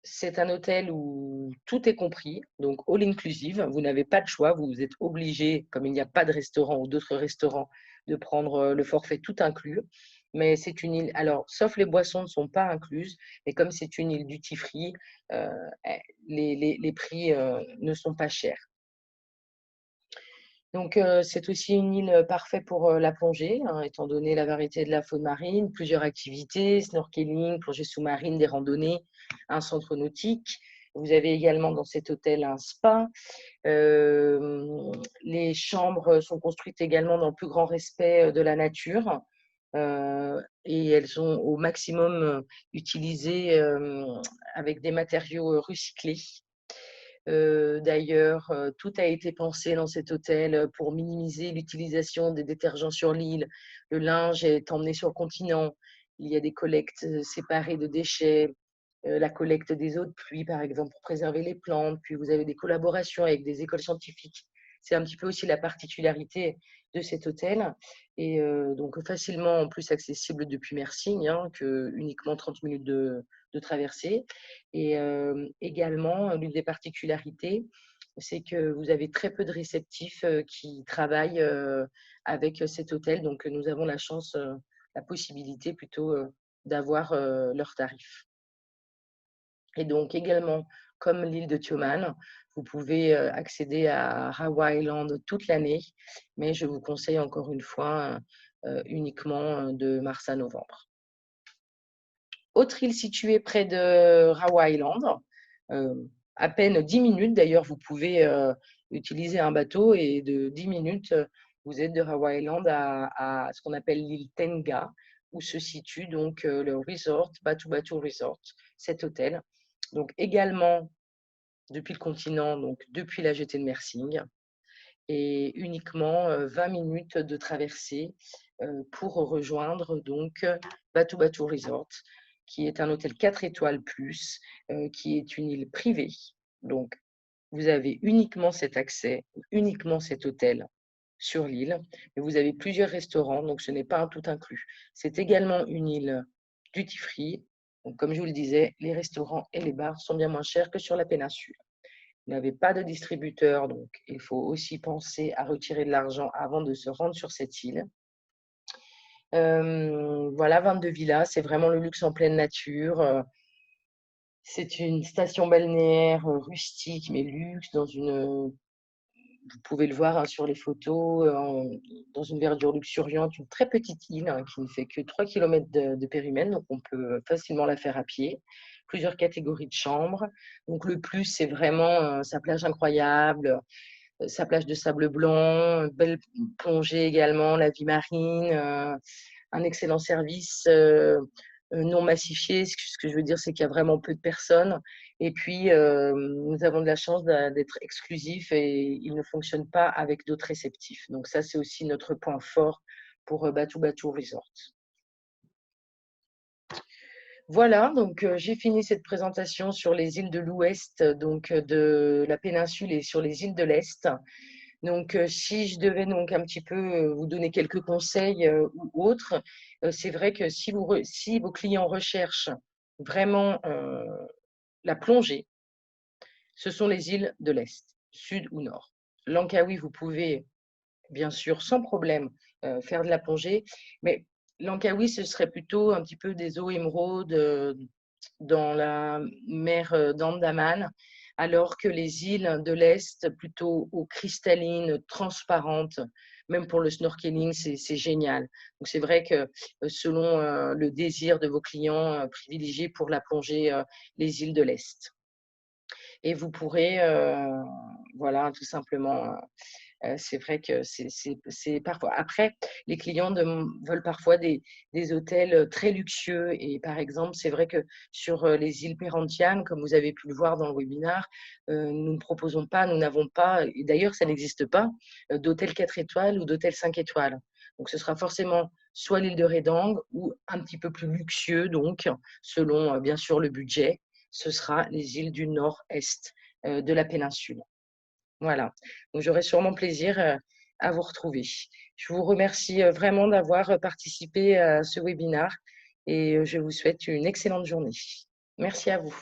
C'est un hôtel où tout est compris, donc all inclusive, vous n'avez pas de choix, vous êtes obligé, comme il n'y a pas de restaurant ou d'autres restaurants, de prendre le forfait tout inclus. mais c'est une île, alors, sauf les boissons ne sont pas incluses, mais comme c'est une île duty free, les prix ne sont pas chers. Donc, c'est aussi une île parfaite pour la plongée, hein, étant donné la variété de la faune marine, plusieurs activités, snorkeling, plongée sous-marine, des randonnées, un centre nautique. Vous avez également dans cet hôtel un spa. Les chambres sont construites également dans le plus grand respect de la nature. Et elles sont au maximum utilisées avec des matériaux recyclés. D'ailleurs, tout a été pensé dans cet hôtel pour minimiser l'utilisation des détergents sur l'île. Le linge est emmené sur le continent. Il y a des collectes séparées de déchets, la collecte des eaux de pluie, par exemple, pour préserver les plantes. Puis vous avez des collaborations avec des écoles scientifiques. C'est un petit peu aussi la particularité de cet hôtel. Et donc facilement en plus accessible depuis Mersing, hein, que uniquement 30 minutes de traversée. Et également, l'une des particularités, c'est que vous avez très peu de réceptifs qui travaillent avec cet hôtel. Donc, nous avons la chance, la possibilité plutôt d'avoir leurs tarifs. Et donc, également, comme l'île de Tioman, vous pouvez accéder à Rawa Island toute l'année, mais je vous conseille encore une fois uniquement de mars à novembre. Autre île située près de Rawa Island, à peine 10 minutes. D'ailleurs, vous pouvez utiliser un bateau et de 10 minutes, vous êtes de Rawa Island à ce qu'on appelle l'île Tenga, où se situe donc le resort, Batu Batu Resort, cet hôtel. Donc également depuis le continent, donc depuis la jetée de Mersing, et uniquement 20 minutes de traversée pour rejoindre donc Batu Batu Resort, qui est un hôtel 4 étoiles plus, qui est une île privée. Donc, vous avez uniquement cet accès, uniquement cet hôtel sur l'île, mais vous avez plusieurs restaurants, donc ce n'est pas un tout inclus. C'est également une île duty free. Donc, comme je vous le disais, les restaurants et les bars sont bien moins chers que sur la péninsule. Vous n'avez pas de distributeur, donc il faut aussi penser à retirer de l'argent avant de se rendre sur cette île. Voilà, 22 villas, c'est vraiment le luxe en pleine nature. C'est une station balnéaire rustique, mais luxe, vous pouvez le voir hein, sur les photos, dans une verdure luxuriante, une très petite île hein, qui ne fait que 3 km de périmètre, donc on peut facilement la faire à pied. Plusieurs catégories de chambres. Donc le plus, c'est vraiment sa plage incroyable, sa plage de sable blanc, belle plongée également, la vie marine, un excellent service non massifié. Ce que je veux dire, c'est qu'il y a vraiment peu de personnes. Et puis, nous avons de la chance d'être exclusifs et il ne fonctionne pas avec d'autres réceptifs. Donc ça, c'est aussi notre point fort pour Batu Batu Resort. Voilà, donc j'ai fini cette présentation sur les îles de l'Ouest, donc de la péninsule et sur les îles de l'Est. Donc, si je devais donc un petit peu vous donner quelques conseils ou autres, c'est vrai que si vos clients recherchent vraiment la plongée, ce sont les îles de l'Est, sud ou nord. Langkawi, vous pouvez bien sûr sans problème faire de la plongée, mais Langkawi, ce serait plutôt un petit peu des eaux émeraudes dans la mer d'Andaman, alors que les îles de l'Est, plutôt eau cristalline, transparente, même pour le snorkeling, c'est génial. Donc c'est vrai que selon le désir de vos clients, privilégiez pour la plongée les îles de l'Est. Et vous pourrez, voilà, tout simplement c'est vrai que c'est parfois. Après, les clients veulent parfois des hôtels très luxueux. Et par exemple, c'est vrai que sur les îles Perhentianes, comme vous avez pu le voir dans le webinaire, nous ne proposons pas, nous n'avons pas, et d'ailleurs, ça n'existe pas, d'hôtel 4 étoiles ou d'hôtel 5 étoiles. Donc, ce sera forcément soit l'île de Redang ou un petit peu plus luxueux, donc, selon bien sûr le budget, ce sera les îles du nord-est de la péninsule. Voilà, donc j'aurai sûrement plaisir à vous retrouver. Je vous remercie vraiment d'avoir participé à ce webinaire et je vous souhaite une excellente journée. Merci à vous.